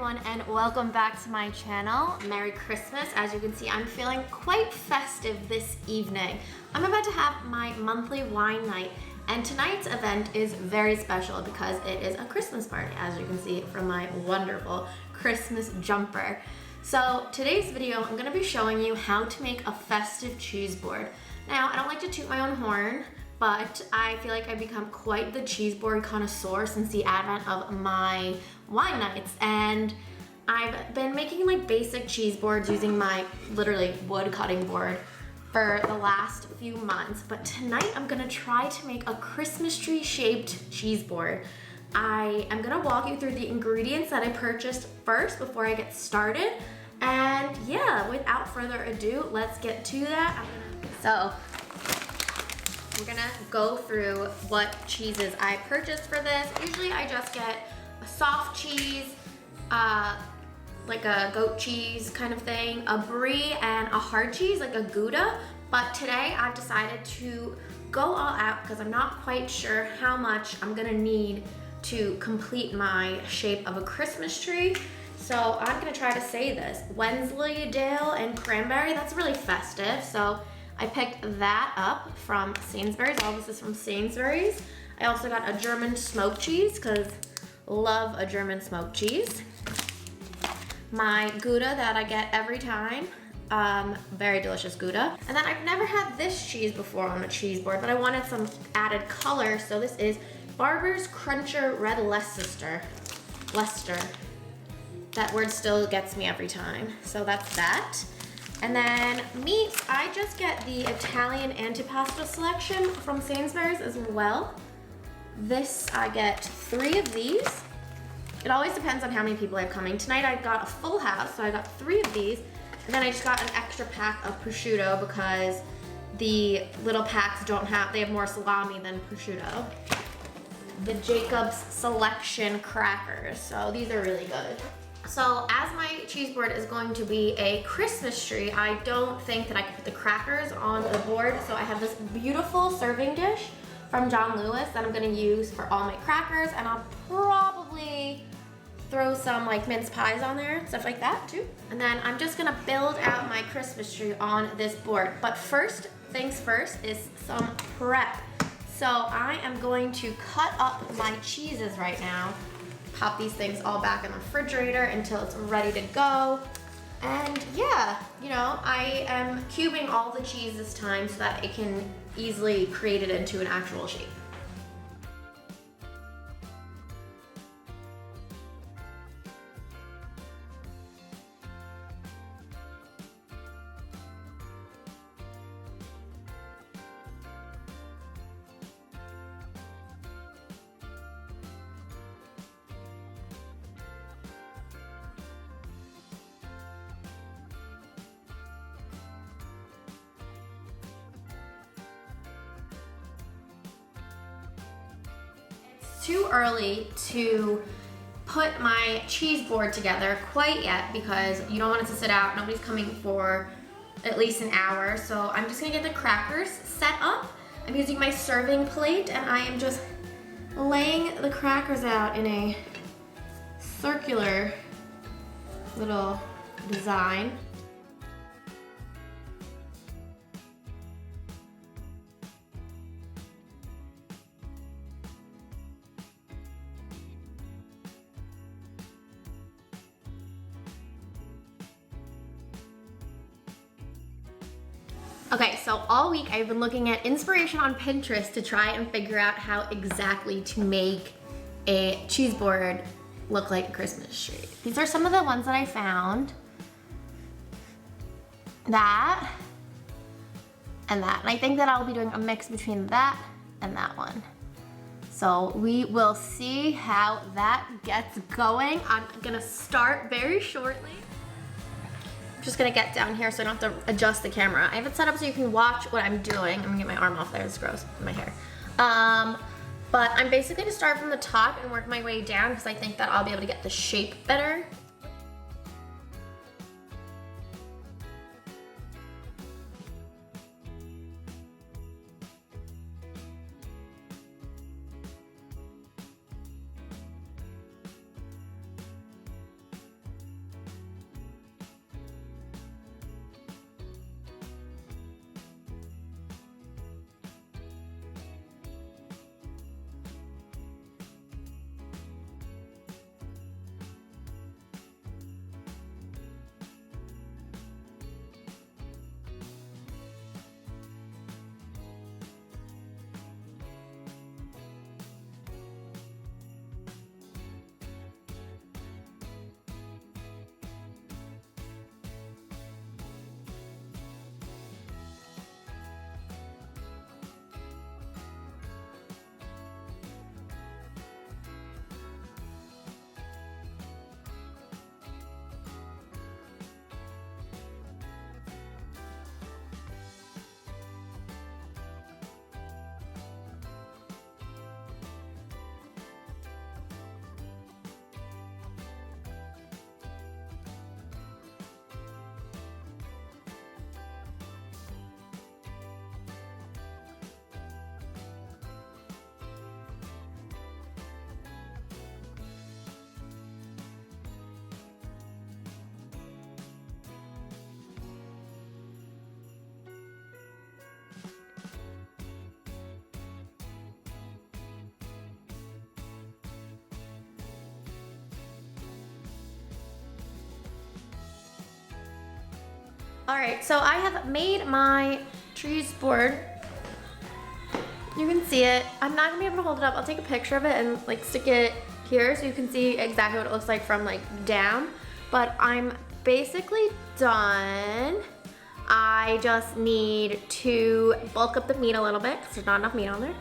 everyone, and welcome back to my channel. Merry Christmas. As you can see, I'm feeling quite festive this evening. I'm about to have my monthly wine night, and tonight's event is very special because it is a Christmas party, as you can see from my wonderful Christmas jumper. So today's video, I'm gonna be showing you how to make a festive cheese board. Now, I don't like to toot my own horn, but I feel like I've become quite the cheese board connoisseur since the advent of my wine nights, and I've been making like basic cheese boards using my literally wood cutting board for the last few months. But tonight I'm gonna try to make a Christmas tree shaped cheese board. I am gonna walk you through the ingredients that I purchased first before I get started. And yeah, without further ado, let's get to that. So we're gonna go through what cheeses I purchased for this. Usually I just get a soft cheese, like a goat cheese kind of thing, a brie, and a hard cheese, like a Gouda. But today I've decided to go all out because I'm not quite sure how much I'm gonna need to complete my shape of a Christmas tree. So I'm gonna try to say this, Wensleydale and cranberry, that's really festive. So I picked that up from Sainsbury's. All this is from Sainsbury's. I also got a German smoked cheese because love a German smoked cheese. My Gouda that I get every time, very delicious Gouda. And then I've never had this cheese before on a cheese board, but I wanted some added color. So this is Barber's Cruncher Red Leicester. That word still gets me every time. So that's that. And then meats, I just get the Italian antipasto selection from Sainsbury's as well. This, I get 3 of these. It always depends on how many people I have coming. Tonight I got a full house, so I got 3 of these. And then I just got an extra pack of prosciutto because the little packs they have more salami than prosciutto. The Jacob's Selection crackers, so these are really good. So as my cheese board is going to be a Christmas tree, I don't think that I can put the crackers on the board. So I have this beautiful serving dish from John Lewis that I'm gonna use for all my crackers, and I'll probably throw some like mince pies on there, stuff like that too. And then I'm just gonna build out my Christmas tree on this board. But first things first is some prep. So I am going to cut up my cheeses right now. Pop these things all back in the refrigerator until it's ready to go. And yeah, you know, I am cubing all the cheese this time so that it can easily create it into an actual shape. Too early to put my cheese board together quite yet because you don't want it to sit out. Nobody's coming for at least an hour. So I'm just gonna get the crackers set up. I'm using my serving plate and I am just laying the crackers out in a circular little design. Okay, so all week I've been looking at inspiration on Pinterest to try and figure out how exactly to make a cheese board look like a Christmas tree. These are some of the ones that I found. That and that. And I think that I'll be doing a mix between that and that one. So we will see how that gets going. I'm gonna start very shortly. Just gonna get down here so I don't have to adjust the camera. I have it set up so you can watch what I'm doing. I'm gonna get my arm off there, it's gross, my hair. But I'm basically gonna start from the top and work my way down because I think that I'll be able to get the shape better. All right, so I have made my cheese board. You can see it. I'm not gonna be able to hold it up. I'll take a picture of it and like stick it here so you can see exactly what it looks like from like down. But I'm basically done. I just need to bulk up the meat a little bit because there's not enough meat on there.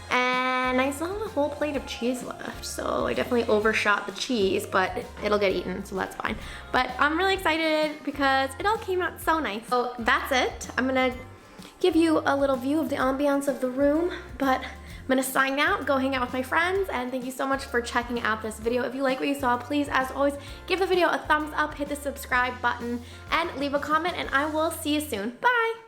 And I still have a whole plate of cheese left, so I definitely overshot the cheese, but it'll get eaten, so that's fine. But I'm really excited because it all came out so nice. So that's it. I'm gonna give you a little view of the ambiance of the room, but I'm gonna sign out, go hang out with my friends, and thank you so much for checking out this video. If you like what you saw, please, as always, give the video a thumbs up, hit the subscribe button, and leave a comment, and I will see you soon. Bye!